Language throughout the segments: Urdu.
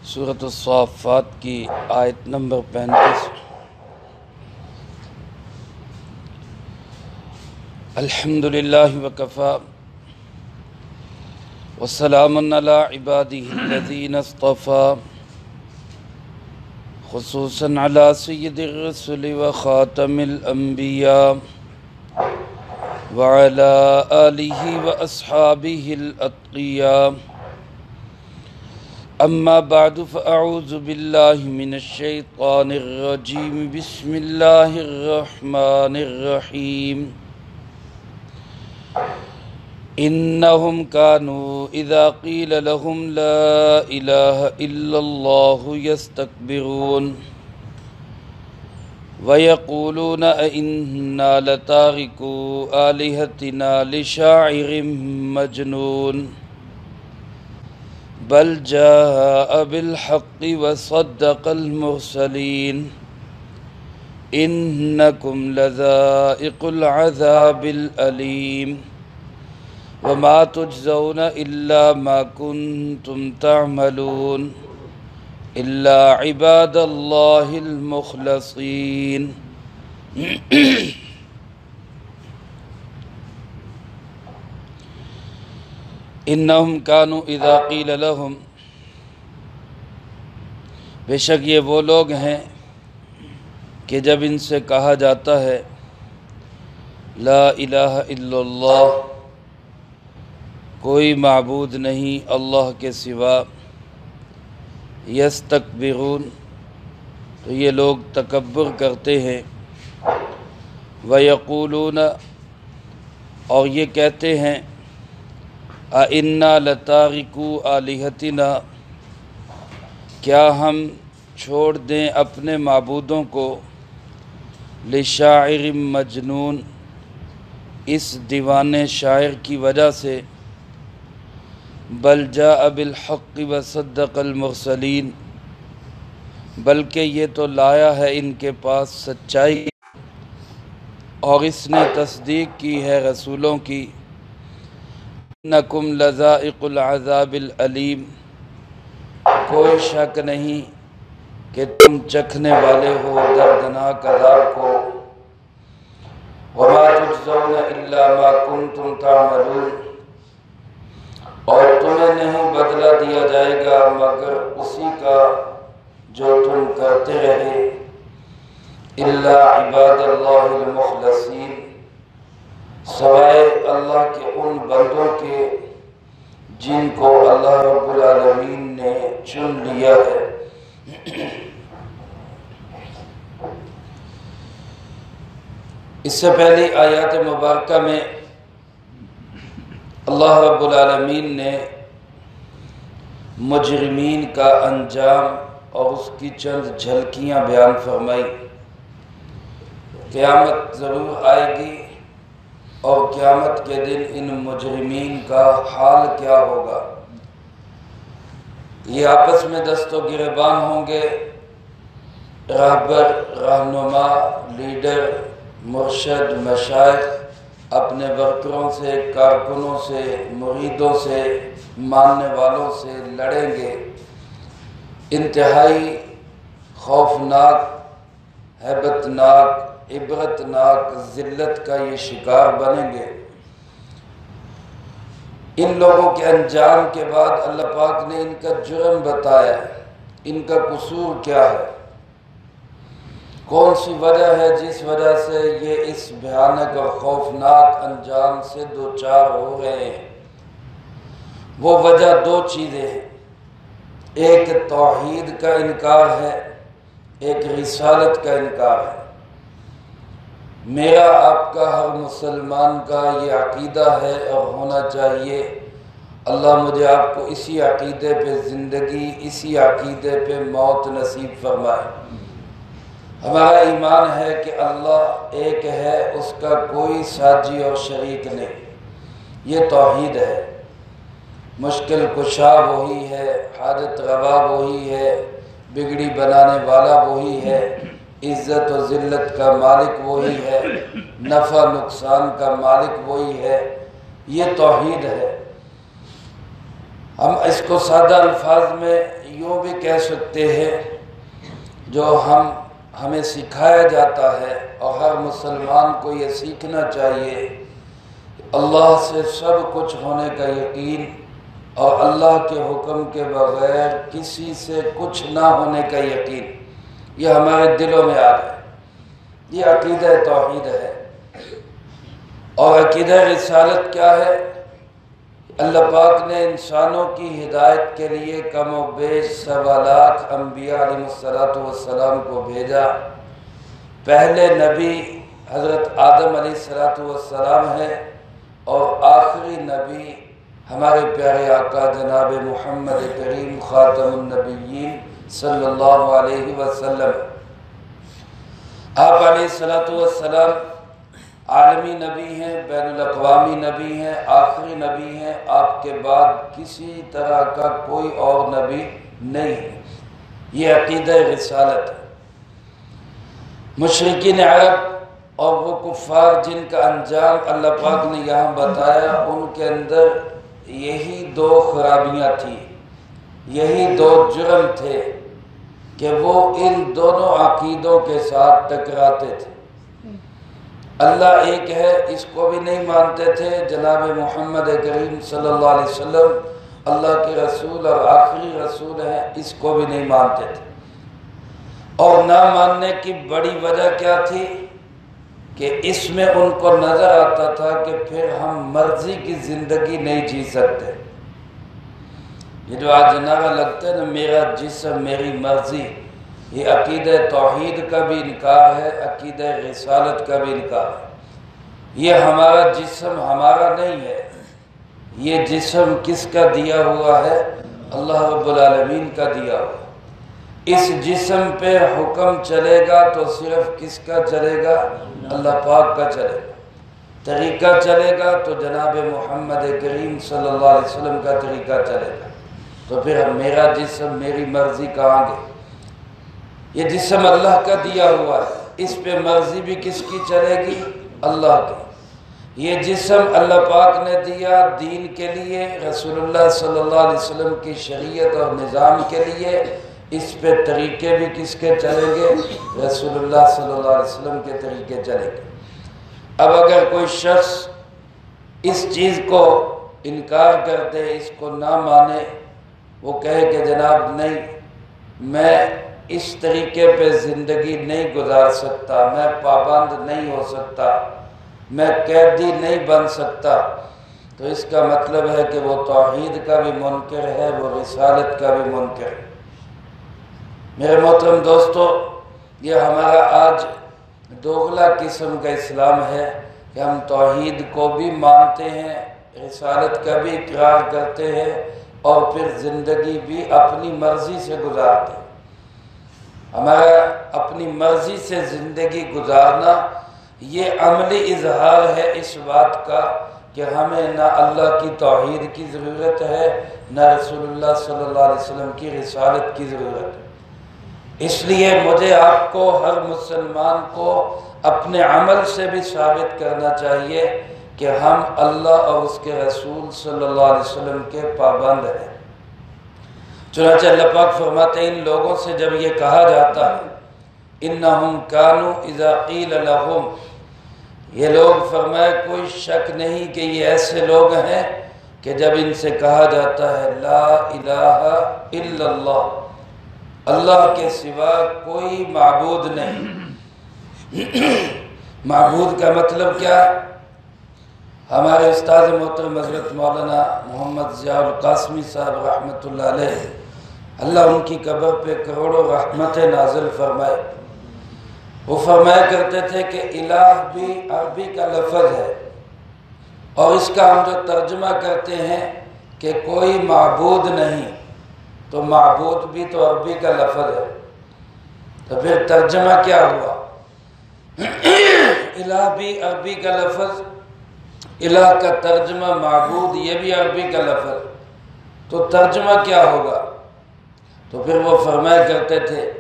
سورۃ الصافات کی آیت نمبر 35۔ الحمدللہ وکفی وسلام علی عبادہ الذین اصطفی، خصوصاً علی سید الرسل وخاتم الانبیاء وعلی آلہ واصحابہ الاتقیاء۔ اما بعد فاعوذ باللہ من الشیطان الرجیم، بسم اللہ الرحمن الرحیم۔ انہم کانوا اذا قیل لهم لا الہ الا اللہ یستکبرون ویقولون ائنا لتارکو آلہتنا لشاعر مجنون بل جاء بالحق وصدق المرسلین انکم لذائق العذاب العلیم وما تجزون الا ما کنتم تعملون الا عباد اللہ المخلصین۔ انہم کانوا اذا قیل لہم، بے شک یہ وہ لوگ ہیں کہ جب ان سے کہا جاتا ہے لا الہ الا اللہ، کوئی معبود نہیں اللہ کے سوا، یستکبرون، تو یہ لوگ تکبر کرتے ہیں، ویقولون، اور یہ کہتے ہیں اَإِنَّا لَتَارِكُو آلِهَتِنَا، کیا ہم چھوڑ دیں اپنے معبودوں کو، لِشَاعِرٍ مجنون، اس دیوانے شاعر کی وجہ سے، بل جاء بالحق وصدق المرسلین، بلکہ یہ تو لایا ہے ان کے پاس سچائی اور اس نے تصدیق کی ہے رسولوں کی، انکم لذائق العذاب العلیم، کوئی شک نہیں کہ تم چکھنے والے ہو دردناک عذاب کو، وما تجزون الا ما کنتم تعملون، اور تمہیں نہیں بدلہ دیا جائے گا مگر اسی کا جو تم کرتے رہے، الا عباد اللہ المخلصین، سوائے اللہ کے ان بندوں کے جن کو اللہ رب العالمین نے چن لیا ہے۔ اس سے پہلی آیات مبارکہ میں اللہ رب العالمین نے مجرمین کا انجام اور اس کی چند جھلکیاں بیان فرمائی۔ قیامت ضرور آئے گی اور قیامت کے دن ان مجرمین کا حال کیا ہوگا، یہ آپس میں دست و گریبان ہوں گے، رہبر، رہنما، لیڈر، مرشد، مشائخ اپنے ورکروں سے، کارکنوں سے، مریدوں سے، ماننے والوں سے لڑیں گے، انتہائی خوفناک، ہیبتناک، عبرتناک ذلت کا یہ شکار بنیں گے۔ ان لوگوں کے انجام کے بعد اللہ پاک نے ان کا جرم بتایا، ان کا قصور کیا ہے، کون سی وجہ ہے جس وجہ سے یہ اس بھیانک اور خوفناک انجام سے دوچار ہو رہے ہیں۔ وہ وجہ دو چیزیں ہیں، ایک توحید کا انکار ہے، ایک رسالت کا انکار ہے۔ میرا آپ کا ہر مسلمان کا یہ عقیدہ ہے اور ہونا چاہیے، اللہ مجھے آپ کو اسی عقیدے پہ زندگی، اسی عقیدے پہ موت نصیب فرمائے۔ ہمارا ایمان ہے کہ اللہ ایک ہے، اس کا کوئی ساجی اور شریک نہیں، یہ توحید ہے۔ مشکل کشا وہی ہے، حاجت روا وہی ہے، بگڑی بنانے والا وہی ہے، عزت و ذلت کا مالک وہی ہے، نفع نقصان کا مالک وہی ہے، یہ توحید ہے۔ ہم اس کو سادہ الفاظ میں یوں بھی کہہ سکتے ہیں، جو ہمیں سکھایا جاتا ہے اور ہر مسلمان کو یہ سیکھنا چاہیے، اللہ سے سب کچھ ہونے کا یقین اور اللہ کے حکم کے بغیر کسی سے کچھ نہ ہونے کا یقین، یہ ہمارے دلوں میں آ گئے۔ یہ عقیدہ توحید ہے۔ اور عقیدہ رسالت کیا ہے؟ اللہ پاک نے انسانوں کی ہدایت کے لیے کم و بیش 1.25 لاکھ انبیاء علیہ السلام کو بھیجا۔ پہلے نبی حضرت آدم علیہ السلام ہے اور آخری نبی ہمارے پیارے آقا جناب محمد کریم خاتم النبیین صلی اللہ علیہ وسلم۔ آپ علیہ السلام عالمی نبی ہیں، بین الاقوامی نبی ہیں، آخری نبی ہیں۔ آپ کے بعد کسی طرح کا کوئی اور نبی نہیں ہے۔ یہ عقیدہ رسالت ہے۔ مشرکین عرب اور وہ کفار جن کا انجام اللہ پاک نے یہاں بتایا، ان کے اندر یہی 2 خرابیاں تھیں، یہی 2 جرم تھے کہ وہ ان دونوں عقیدوں کے ساتھ ٹکراتے تھے۔ اللہ ایک ہے، اس کو بھی نہیں مانتے تھے۔ جناب محمد کریم صلی اللہ علیہ وسلم اللہ کے رسول اور آخری رسول ہیں، اس کو بھی نہیں مانتے تھے۔ اور نہ ماننے کی بڑی وجہ کیا تھی کہ اس میں ان کو نظر آتا تھا کہ پھر ہم مرضی کی زندگی نہیں جی سکتے۔ یہ جو آج نعرہ لگتا ہے نا، میرا جسم میری مرضی، یہ عقیدہ توحید کا بھی انکار ہے، عقیدہ رسالت کا بھی انکار ہے۔ یہ ہمارا جسم ہمارا نہیں ہے، یہ جسم کس کا دیا ہوا ہے؟ اللہ رب العالمین کا دیا ہوا۔ اس جسم پہ حکم چلے گا تو صرف کس کا چلے گا؟ اللہ پاک کا چلے گا۔ طریقہ چلے گا تو جناب محمد کریم صلی اللہ علیہ وسلم کا طریقہ چلے گا۔ تو پھر میرا جسم میری مرضی کہاں گئی؟ یہ جسم اللہ کا دیا ہوا ہے، اس پہ مرضی بھی کس کی چلے گی؟ اللہ کی۔ یہ جسم اللہ پاک نے دیا دین کے لیے، رسول اللہ صلی اللہ علیہ وسلم کی شریعت اور نظام کے لیے، اس پہ طریقے بھی کس کے چلیں گے؟ رسول اللہ صلی اللہ علیہ وسلم کے طریقے چلیں گے۔ اب اگر کوئی شخص اس چیز کو انکار کر دے، اس کو نہ مانے، وہ کہے کہ جناب نہیں، میں اس طریقے پہ زندگی نہیں گزار سکتا، میں پابند نہیں ہو سکتا، میں قیدی نہیں بن سکتا، تو اس کا مطلب ہے کہ وہ توحید کا بھی منکر ہے، وہ رسالت کا بھی منکر ہے۔ میرے محترم دوستو، یہ ہمارا آج دوغلا قسم کا اسلام ہے کہ ہم توحید کو بھی مانتے ہیں، رسالت کا بھی اقرار کرتے ہیں اور پھر زندگی بھی اپنی مرضی سے گزارتے ہیں۔ ہمارا اپنی مرضی سے زندگی گزارنا یہ عملی اظہار ہے اس بات کا کہ ہمیں نہ اللہ کی توحید کی ضرورت ہے، نہ رسول اللہ صلی اللہ علیہ وسلم کی رسالت کی ضرورت ہے۔ اس لیے مجھے آپ کو، ہر مسلمان کو اپنے عمل سے بھی ثابت کرنا چاہیے کہ ہم اللہ اور اس کے رسول صلی اللہ علیہ وسلم کے پابند ہیں۔ چنانچہ اللہ پاک فرماتے ہیں ان لوگوں سے جب یہ کہا جاتا ہے انہم کانوا اذا قیل لہم، یہ لوگ فرمائے کوئی شک نہیں کہ یہ ایسے لوگ ہیں کہ جب ان سے کہا جاتا ہے لا الہ الا اللہ، اللہ کے سوا کوئی معبود نہیں۔ معبود کا مطلب کیا ہے؟ ہمارے استاد محترم حضرت مولانا محمد ضیاء القاسمی صاحب رحمۃ اللہ علیہ، اللہ ان کی قبر پہ کروڑوں رحمت نازل فرمائے، وہ فرمایا کرتے تھے کہ الہ بھی عربی کا لفظ ہے، اور اس کا ہم جو ترجمہ کرتے ہیں کہ کوئی معبود نہیں، تو معبود بھی تو عربی کا لفظ ہے، تو پھر ترجمہ کیا ہوا؟ الہ بھی عربی کا لفظ، الہ کا ترجمہ معبود یہ بھی عربی کا لفظ، تو ترجمہ کیا ہوگا؟ تو پھر وہ فرمایا کرتے تھے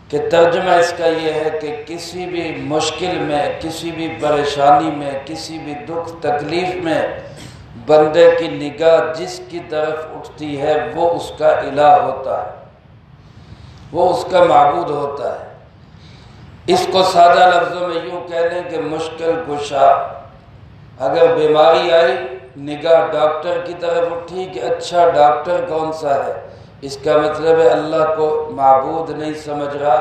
کہ ترجمہ اس کا یہ ہے کہ کسی بھی مشکل میں، کسی بھی پریشانی میں، کسی بھی دکھ تکلیف میں بندے کی نگاہ جس کی طرف اٹھتی ہے وہ اس کا الہ ہوتا ہے، وہ اس کا معبود ہوتا ہے۔ اس کو سادہ لفظوں میں یوں کہہ لیں کہ مشکل کشا۔ اگر بیماری آئی، نگاہ ڈاکٹر کی طرف اٹھی کہ اچھا ڈاکٹر کون سا ہے، اس کا مطلب ہے اللہ کو معبود نہیں سمجھ رہا،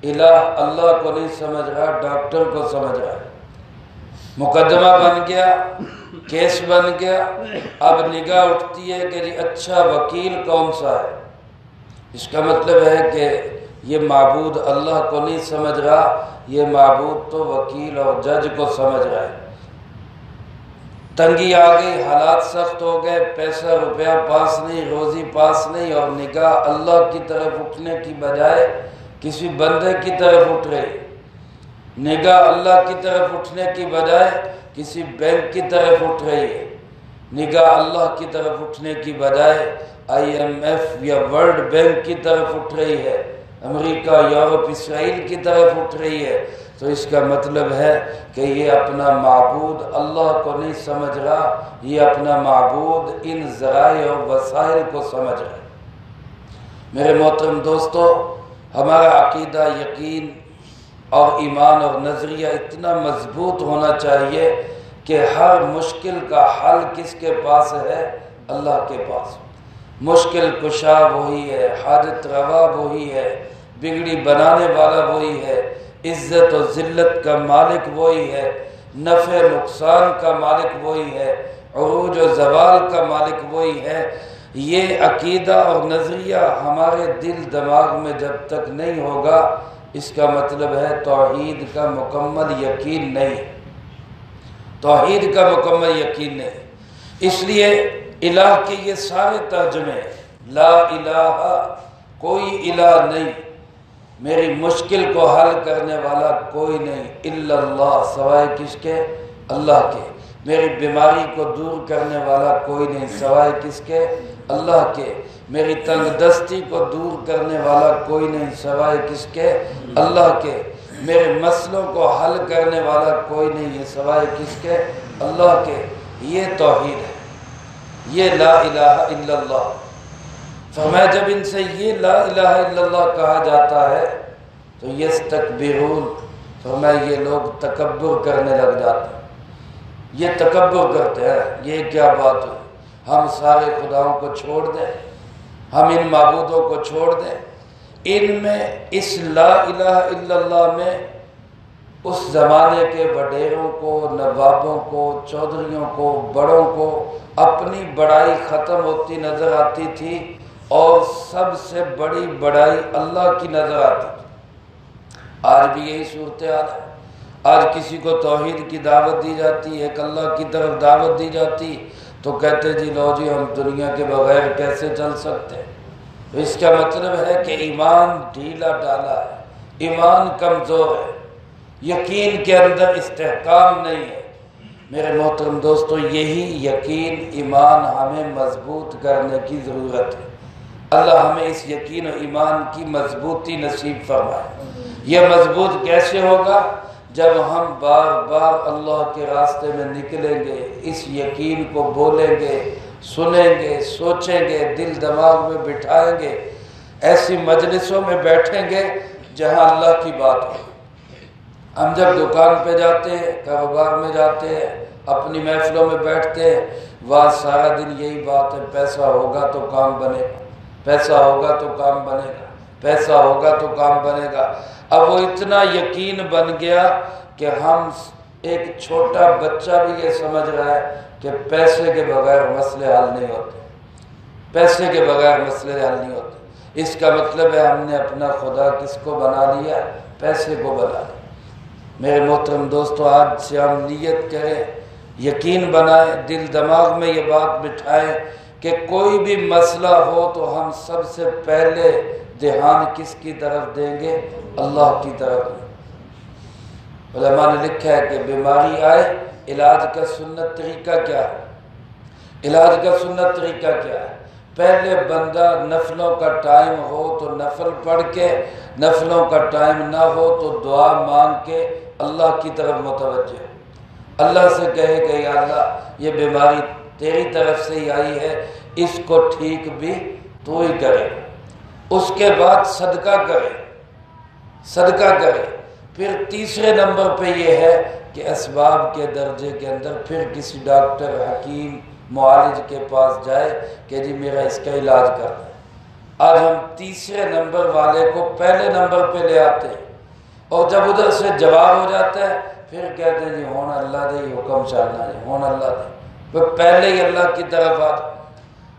الہ اللہ کو نہیں سمجھ رہا، ڈاکٹر کو سمجھ رہا ہے۔ مقدمہ بن گیا، کیس بن گیا، اب نگاہ اٹھتی ہے کہ اچھا وکیل کون سا ہے، اس کا مطلب ہے کہ یہ معبود اللہ کو نہیں سمجھ رہا، یہ معبود تو وکیل اور جج کو سمجھ رہا ہے۔ تنگی آ گئی، حالات سخت ہو گئے، پیسہ روپیہ پاس نہیں، روزی پاس نہیں، اور نگاہ اللہ کی طرف اٹھنے کی بجائے کسی بندے کی طرف اٹھ رہی، نگاہ اللہ کی طرف اٹھنے کی بجائے کسی بینک کی طرف اٹھ رہی ہے، نگاہ اللہ کی طرف اٹھنے کی بجائے IMF یا ورلڈ بینک کی طرف اٹھ رہی ہے، امریکہ، یورپ، اسرائیل کی طرف اٹھ رہی ہے، تو اس کا مطلب ہے کہ یہ اپنا معبود اللہ کو نہیں سمجھ رہا، یہ اپنا معبود ان ذرائع اور وسائل کو سمجھ رہا ہے۔ میرے محترم دوستو، ہمارا عقیدہ، یقین اور ایمان اور نظریہ اتنا مضبوط ہونا چاہیے کہ ہر مشکل کا حل کس کے پاس ہے؟ اللہ کے پاس۔ مشکل کشا وہی ہے، حاجت روا وہی ہے، بگڑی بنانے والا وہی ہے، عزت و ذلت کا مالک وہی ہے، نفع نقصان کا مالک وہی ہے، عروج و زوال کا مالک وہی ہے۔ یہ عقیدہ اور نظریہ ہمارے دل دماغ میں جب تک نہیں ہوگا، اس کا مطلب ہے توحید کا مکمل یقین نہیں، توحید کا مکمل یقین نہیں۔ اس لیے الہ کے یہ سارے ترجمے، لا الہ، کوئی الہ نہیں، میری مشکل کو حل کرنے والا کوئی نہیں، الا اللہ، سوائے کس کے؟ اللہ کے۔ میری بیماری کو دور کرنے والا کوئی نہیں، سوائے کس کے؟ اللہ کے۔ میری تنگ دستی کو دور کرنے والا کوئی نہیں، سوائے کس کے؟ اللہ کے۔ میرے مسئلوں کو حل کرنے والا کوئی نہیں ہے، سوائے کس کے؟ اللہ کے۔ یہ توحید ہے، یہ لا الہ الا اللہ۔ فرمایا جب ان سے یہ لا الہ الا اللہ کہا جاتا ہے تو یستکبرون، فرمایا یہ لوگ تکبر کرنے لگ جاتے ہیں، یہ تکبر کرتے ہیں، یہ کیا بات ہوئی، ہم سارے خداؤں کو چھوڑ دیں، ہم ان معبودوں کو چھوڑ دیں۔ ان میں، اس لا الہ الا اللہ میں، اس زمانے کے وڈیروں کو، نوابوں کو، چودھریوں کو، بڑوں کو اپنی بڑائی ختم ہوتی نظر آتی تھی، اور سب سے بڑی بڑائی اللہ کی نظر آتی تھی۔ آج بھی یہی صورتحال ہے۔ آج کسی کو توحید کی دعوت دی جاتی، ایک اللہ کی طرف دعوت دی جاتی، تو کہتے جی لو جی ہم دنیا کے بغیر کیسے چل سکتے ہیں۔ اس کا مطلب ہے کہ ایمان ڈھیلا ڈالا ہے، ایمان کمزور ہے، یقین کے اندر استحکام نہیں ہے۔ میرے محترم دوستو، یہی یقین، ایمان ہمیں مضبوط کرنے کی ضرورت ہے۔ اللہ ہمیں اس یقین و ایمان کی مضبوطی نصیب فرمائے۔ یہ مضبوط کیسے ہوگا؟ جب ہم بار بار اللہ کے راستے میں نکلیں گے، اس یقین کو بولیں گے، سنیں گے، سوچیں گے، دل دماغ میں بٹھائیں گے، ایسی مجلسوں میں بیٹھیں گے جہاں اللہ کی بات ہو۔ ہم جب دکان پہ جاتے ہیں، کاروبار میں جاتے ہیں، اپنی محفلوں میں بیٹھتے ہیں، وہاں سارا دن یہی بات ہے، پیسہ ہوگا تو کام بنے گا، پیسہ ہوگا تو کام بنے گا، پیسہ ہوگا تو کام بنے گا۔ اب وہ اتنا یقین بن گیا کہ ہم، ایک چھوٹا بچہ بھی یہ سمجھ رہا ہے کہ پیسے کے بغیر مسئلے حل نہیں ہوتے، پیسے کے بغیر مسئلے حل نہیں ہوتے۔ اس کا مطلب ہے ہم نے اپنا خدا کس کو بنا لیا؟ پیسے کو بنا لیا۔ میرے محترم دوستو، آج سے ہم نیت کریں، یقین بنائیں، دل دماغ میں یہ بات بٹھائیں کہ کوئی بھی مسئلہ ہو تو ہم سب سے پہلے دھیان کس کی طرف دیں گے؟ اللہ کی طرف۔ علماء نے لکھا ہے کہ بیماری آئے، علاج کا سنت طریقہ کیا ہے؟ علاج کا سنت طریقہ کیا ہے؟ پہلے بندہ نفلوں کا ٹائم ہو تو نفل پڑھ کے، نفلوں کا ٹائم نہ ہو تو دعا مانگ کے اللہ کی طرف متوجہ، اللہ سے کہے کہ یا اللہ یہ بیماری تیری طرف سے ہی آئی ہے، اس کو ٹھیک بھی تو ہی کرے۔ اس کے بعد صدقہ کرے، صدقہ کرے۔ پھر تیسرے نمبر پہ یہ ہے کہ اسباب کے درجے کے اندر پھر کسی ڈاکٹر، حکیم، معالج کے پاس جائے کہ جی میرا اس کا علاج کرنا ہے۔ آج ہم تیسرے نمبر والے کو پہلے نمبر پہ لے آتے ہیں، اور جب ادھر سے جواب ہو جاتا ہے پھر کہتے ہیں جی ہون اللہ دے حکم چلنا ہے، ہون اللہ دے، وہ پہلے ہی اللہ کی طرف آتا۔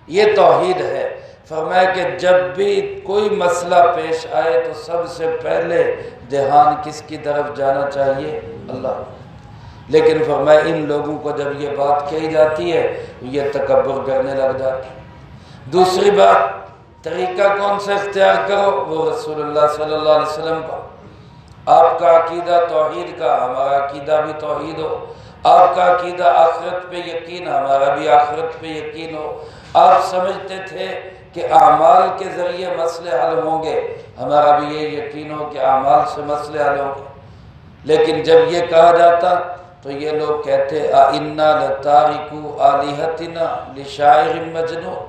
یہ توحید ہے۔ فرمایا کہ جب بھی کوئی مسئلہ پیش آئے تو سب سے پہلے دھیان کس کی طرف جانا چاہیے؟ اللہ۔ لیکن فرمایا ان لوگوں کو جب یہ بات کہی جاتی ہے تو یہ تکبر کرنے لگ جاتے ہیں۔ دوسری بات، طریقہ کون سا اختیار کرو؟ وہ رسول اللہ صلی اللہ علیہ وسلم کا۔ آپ کا عقیدہ توحید کا، ہمارا عقیدہ بھی توحید ہو۔ آپ کا عقیدہ آخرت پہ یقین، ہمارا بھی آخرت پہ یقین ہو۔ آپ سمجھتے تھے کہ اعمال کے ذریعے مسئلے حل ہوں گے، ہمارا بھی یہ یقین ہو کہ اعمال سے مسئلے حل ہوں گے۔ لیکن جب یہ کہا جاتا تو یہ لوگ کہتے اِنَّا لَتَارِكُو آلِهَتِنَا لِشَاعِرٍ مَجْنُونٍ،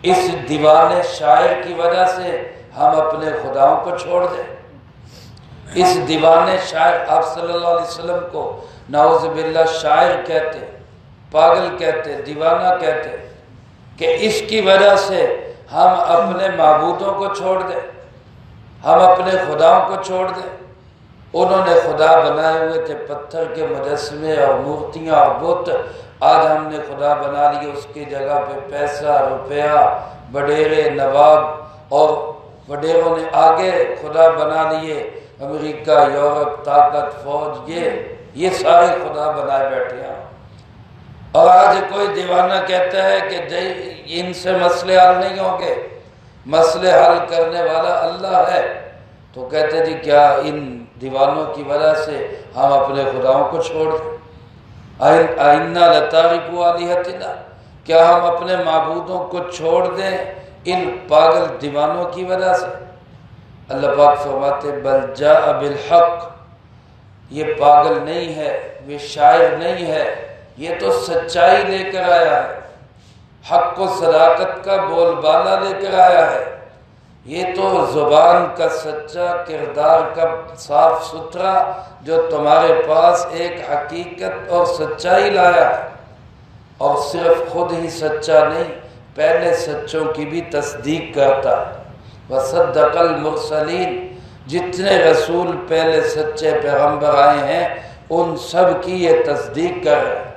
اس دیوانے شاعر کی وجہ سے ہم اپنے خداؤں کو چھوڑ دیں۔ اس دیوانے شاعر، آپ صلی اللہ علیہ وسلم کو نعوذ باللہ شاعر کہتے، پاگل کہتے، دیوانہ کہتے، کہ اس کی وجہ سے ہم اپنے معبودوں کو چھوڑ دیں، ہم اپنے خداؤں کو چھوڑ دیں۔ انہوں نے خدا بنائے ہوئے تھے پتھر کے مجسمے اور مورتیاں اور بت، آج ہم نے خدا بنا لیے، اس کی جگہ پہ پیسہ، روپیہ، وڈیرے، نواب، اور وڈیروں نے آگے خدا بنا لیے امریکہ، یورپ، طاقت، فوج، یہ سارے خدا بنائے بیٹھے ہیں۔ اور آج کوئی دیوانہ کہتا ہے کہ ان سے مسئلے حل نہیں ہوں گے، مسئلے حل کرنے والا اللہ ہے، تو کہتے جی کیا ان دیوانوں کی وجہ سے ہم اپنے خداؤں کو چھوڑ دیں؟ اِنَّا لَتَارِكُو آلِهَتِنَا، کیا ہم اپنے معبودوں کو چھوڑ دیں ان پاگل دیوانوں کی وجہ سے؟ اللہ پاک فرماتے بل جاء بالحق، یہ پاگل نہیں ہے، یہ شاعر نہیں ہے، یہ تو سچائی لے کر آیا ہے، حق و صداقت کا بول بالا لے کر آیا ہے، یہ تو زبان کا سچا، کردار کا صاف ستھرا، جو تمہارے پاس ایک حقیقت اور سچائی لایا ہے، اور صرف خود ہی سچا نہیں، پہلے سچوں کی بھی تصدیق کرتا ہے۔ وَصَدَّقَ الْمُرْسَلِينَ، جتنے رسول پہلے سچے پیغمبر آئے ہیں ان سب کی یہ تصدیق کر رہے ہیں،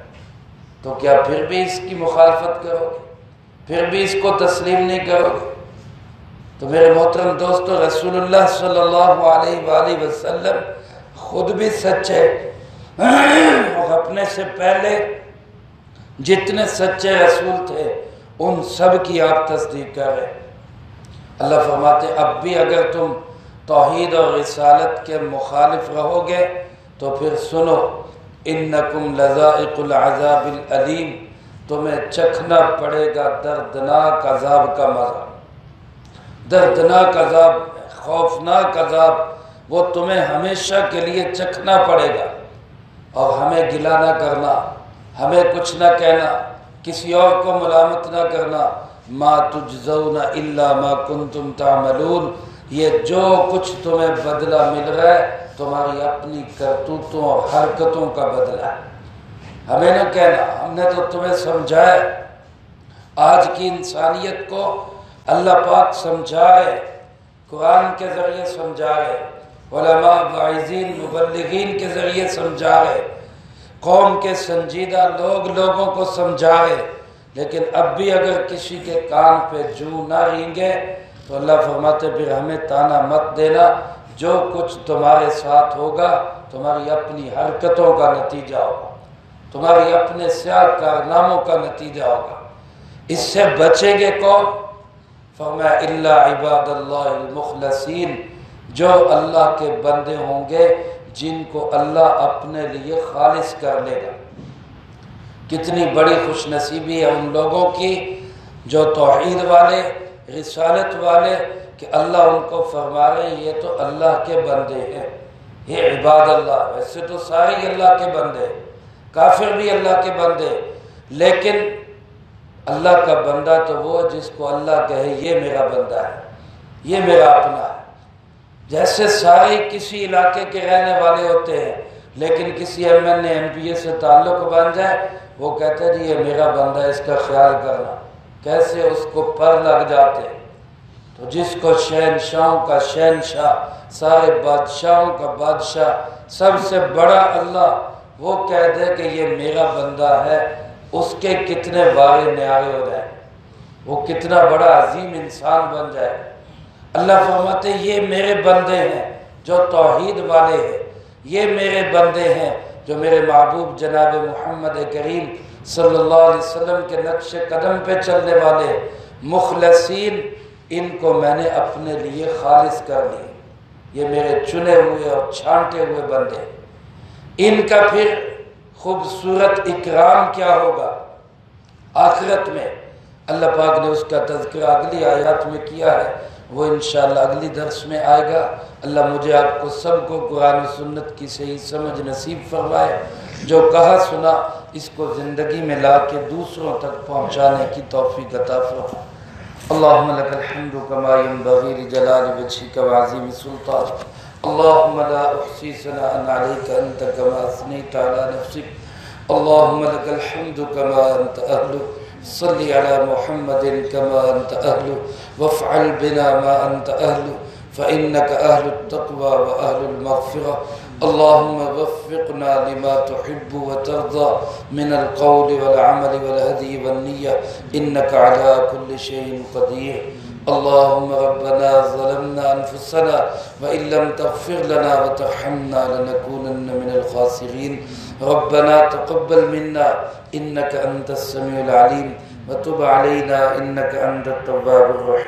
تو کیا پھر بھی اس کی مخالفت کرو گے؟ پھر بھی اس کو تسلیم نہیں کرو گے؟ تو میرے محترم دوستو، رسول اللہ صلی اللہ علیہ وآلہ وسلم خود بھی سچے، اور اپنے سے پہلے جتنے سچے رسول تھے ان سب کی آپ تصدیق کر رہے ہیں۔ اللہ فرماتے اب بھی اگر تم توحید اور رسالت کے مخالف رہو گے تو پھر سنو، انکم لذائق العذاب العلیم، تمہیں چکھنا پڑے گا دردناک عذاب کا مزہ، دردناک عذاب، خوفناک عذاب، وہ تمہیں ہمیشہ کے لیے چکھنا پڑے گا۔ اور ہمیں گلہ نہ کرنا، ہمیں کچھ نہ کہنا، کسی اور کو ملامت نہ کرنا، ما تجزون الا ما کنتم تعملون، یہ جو کچھ تمہیں بدلہ مل رہا ہے تمہاری اپنی کرتوتوں اور حرکتوں کا بدلہ ہے، ہمیں نہ کہنا، ہم نے تو تمہیں سمجھایا۔ آج کی انسانیت کو اللہ پاک سمجھا رہے، قرآن کے ذریعے سمجھا رہے، علماء، واعظین، مبلغین کے ذریعے سمجھا رہے، قوم کے سنجیدہ لوگوں کو سمجھا رہے، لیکن اب بھی اگر کسی کے کان پہ جو نہ رینگے تو اللہ فرماتے پھر ہمیں تانا مت دینا، جو کچھ تمہارے ساتھ ہوگا تمہاری اپنی حرکتوں کا نتیجہ ہوگا، تمہاری اپنے سیاہ کارناموں کا نتیجہ ہوگا۔ اس سے بچیں گے کون؟ فرمایا الا عباد اللہ المخلصین، جو اللہ کے بندے ہوں گے جن کو اللہ اپنے لیے خالص کر لے گا۔ کتنی بڑی خوش نصیبی ہے ان لوگوں کی جو توحید والے، رسالت والے، کہ اللہ ان کو فرما رہے ہیں یہ تو اللہ کے بندے ہیں، یہ عباد اللہ، ویسے تو سارے اللہ کے بندے، کافر بھی اللہ کے بندے، لیکن اللہ کا بندہ تو وہ ہے جس کو اللہ کہے یہ میرا بندہ ہے، یہ میرا اپنا ہے۔ جیسے سارے کسی علاقے کے رہنے والے ہوتے ہیں، لیکن کسی M N A M P A سے تعلق بن جائے، وہ کہتے ہیں جی یہ میرا بندہ ہے، اس کا خیال کرنا، کیسے اس کو پر لگ جاتے ہیں۔ تو جس کو شہنشاہوں کا شہنشاہ، سارے بادشاہوں کا بادشاہ، سب سے بڑا اللہ وہ کہہ دے کہ یہ میرا بندہ ہے، اس کے کتنے وارے نیارے ہو جائیں، وہ کتنا بڑا عظیم انسان بن جائے۔ اللہ فرماتے یہ میرے بندے ہیں جو توحید والے ہیں، یہ میرے بندے ہیں جو میرے محبوب جناب محمد کریم صلی اللہ علیہ وسلم کے نقش قدم پہ چلنے والے مخلصین، ان کو میں نے اپنے لیے خالص کر لی، یہ میرے چنے ہوئے اور چھانٹے ہوئے بندے۔ ان کا پھر خوبصورت اکرام کیا ہوگا آخرت میں، اللہ پاک نے اس کا تذکرہ اگلی آیات میں کیا ہے، وہ انشاءاللہ اگلی درس میں آئے گا۔ اللہ مجھے آپ کو سب کو قرآن و سنت کی صحیح سمجھ نصیب فرمائے، جو کہا سنا اس کو زندگی میں لا کے دوسروں تک پہنچانے کی توفیق عطا فرمائے۔ اللہم لک الحمد کما ینبغی لجلال وجہک وعظیم سلطانک، اللہم لا احصی ثناء علیک انت کما اثنیت علی نفسک، اللہم لک الحمد کما انت اہلہ، صلی علی محمد کما انت اہلہ وافعل بنا ما انت اہلہ فإنك أهل التقوى وأهل المغفرة، اللهم وفقنا لما تحب وترضى من القول والعمل والهدي والنية إنك على كل شيء قدير. اللهم ربنا ظلمنا أنفسنا وإن لم تغفر لنا وترحمنا لنكونن من الخاسرين. ربنا تقبل منا إنك أنت السميع العليم وتب علينا إنك أنت التواب الرحيم.